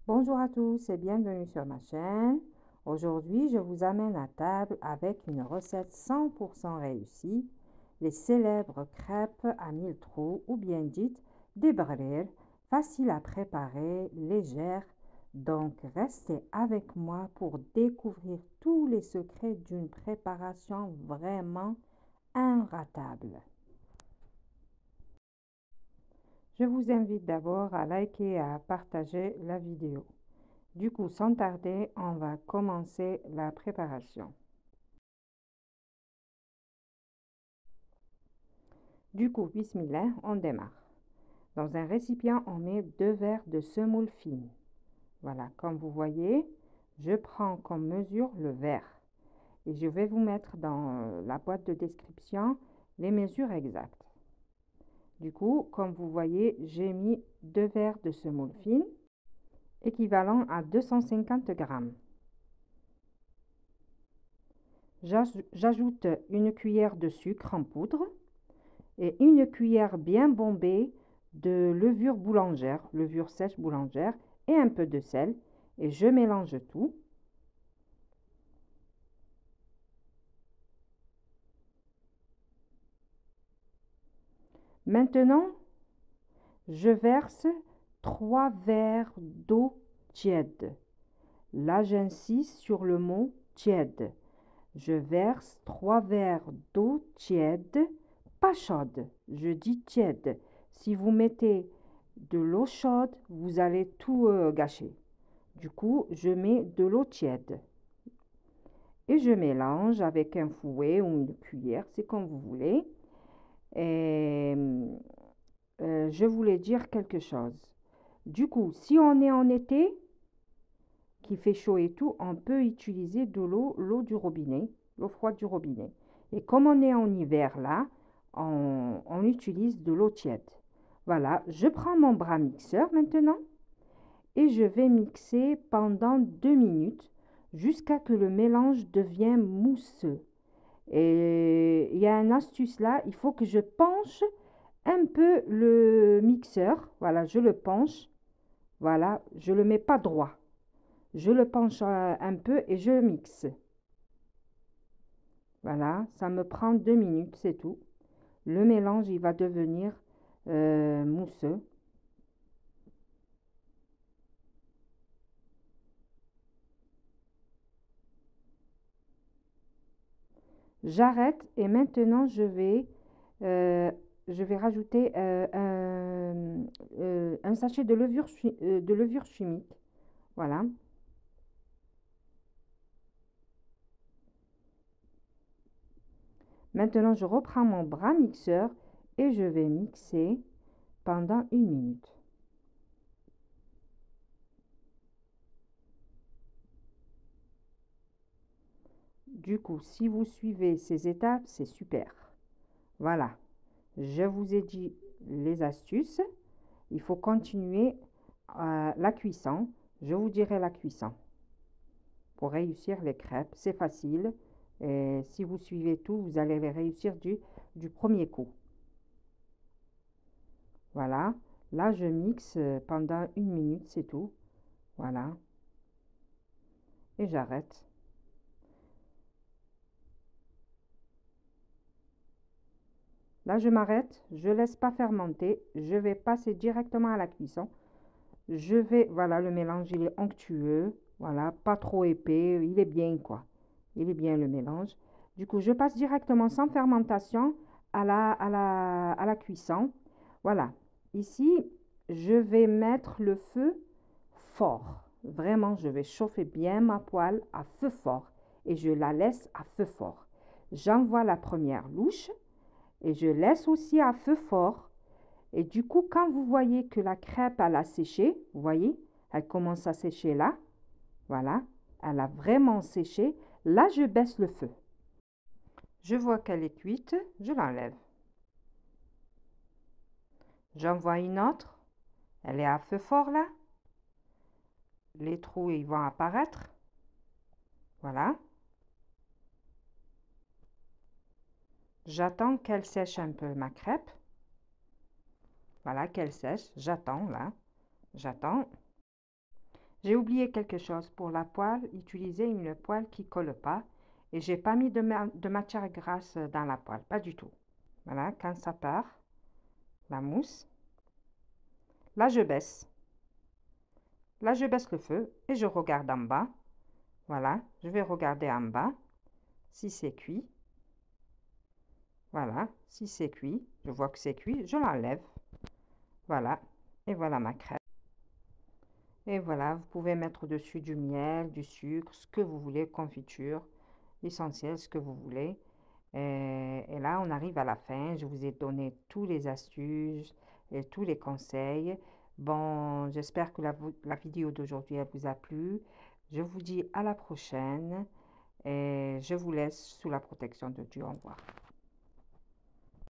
Bonjour à tous et bienvenue sur ma chaîne. Aujourd'hui, je vous amène à table avec une recette 100% réussie, les célèbres crêpes à 1000 trous ou bien dites des brûlées, faciles à préparer, légères. Donc, restez avec moi pour découvrir tous les secrets d'une préparation vraiment inratable. Je vous invite d'abord à liker et à partager la vidéo. Du coup, sans tarder, on va commencer la préparation. Du coup, bismillah, on démarre. Dans un récipient, on met 2 verres de semoule fine. Voilà, comme vous voyez, je prends comme mesure le verre. Et je vais vous mettre dans la boîte de description les mesures exactes. Du coup, comme vous voyez, j'ai mis 2 verres de semoule fine, équivalent à 250 grammes. J'ajoute une cuillère de sucre en poudre et une cuillère bien bombée de levure boulangère, levure sèche boulangère, et un peu de sel. Et je mélange tout. Maintenant, je verse 3 verres d'eau tiède. Là, j'insiste sur le mot tiède. Je verse 3 verres d'eau tiède, pas chaude. Je dis tiède. Si vous mettez de l'eau chaude, vous allez tout gâcher. Du coup, je mets de l'eau tiède et je mélange avec un fouet ou une cuillère, c'est comme vous voulez. Et je voulais dire quelque chose. Du coup, si on est en été, qui fait chaud et tout, on peut utiliser de l'eau du robinet, l'eau froide du robinet. Et comme on est en hiver là, on utilise de l'eau tiède. Voilà, je prends mon bras mixeur maintenant et je vais mixer pendant 2 minutes jusqu'à que le mélange devienne mousseux. Et il y a une astuce là, il faut que je penche un peu le mixeur. Voilà, je le penche. Voilà, je ne le mets pas droit. Je le penche un peu et je mixe. Voilà, ça me prend 2 minutes, c'est tout. Le mélange, il va devenir mousseux. J'arrête et maintenant je vais rajouter un sachet de levure chimique. Voilà. Maintenant, je reprends mon bras mixeur et je vais mixer pendant 1 minute. Du coup, si vous suivez ces étapes, c'est super. Voilà. Je vous ai dit les astuces. Il faut continuer la cuisson. Je vous dirai la cuisson. Pour réussir les crêpes, c'est facile. Et si vous suivez tout, vous allez les réussir du premier coup. Voilà. Là, je mixe pendant 1 minute, c'est tout. Voilà. Et j'arrête. Là, je m'arrête. Je ne laisse pas fermenter. Je vais passer directement à la cuisson. Voilà, le mélange, il est onctueux. Voilà, pas trop épais. Il est bien, quoi. Il est bien, le mélange. Du coup, je passe directement sans fermentation à la cuisson. Voilà. Ici, je vais mettre le feu fort. Vraiment, je vais chauffer bien ma poêle à feu fort. Et je la laisse à feu fort. J'envoie la première louche. Et je laisse aussi à feu fort. Et du coup, quand vous voyez que la crêpe, elle a séché, vous voyez, elle commence à sécher là. Voilà, elle a vraiment séché. Là, je baisse le feu. Je vois qu'elle est cuite, je l'enlève. J'en vois une autre. Elle est à feu fort là. Les trous, ils vont apparaître. Voilà. J'attends qu'elle sèche un peu ma crêpe. Voilà, qu'elle sèche. J'attends là. J'attends. J'ai oublié quelque chose. Pour la poêle, utilisez une poêle qui ne colle pas. Et j'ai pas mis de matière grasse dans la poêle, pas du tout. Voilà, quand ça part, la mousse. Là, je baisse. Là, je baisse le feu et je regarde en bas. Voilà, je vais regarder en bas si c'est cuit. Voilà, si c'est cuit, je vois que c'est cuit, je l'enlève. Voilà, et voilà ma crêpe. Et voilà, vous pouvez mettre dessus du miel, du sucre, ce que vous voulez, confiture, essentiel, ce que vous voulez. Et là, on arrive à la fin. Je vous ai donné tous les astuces et tous les conseils. Bon, j'espère que la vidéo d'aujourd'hui vous a plu. Je vous dis à la prochaine et je vous laisse sous la protection de Dieu. Au revoir.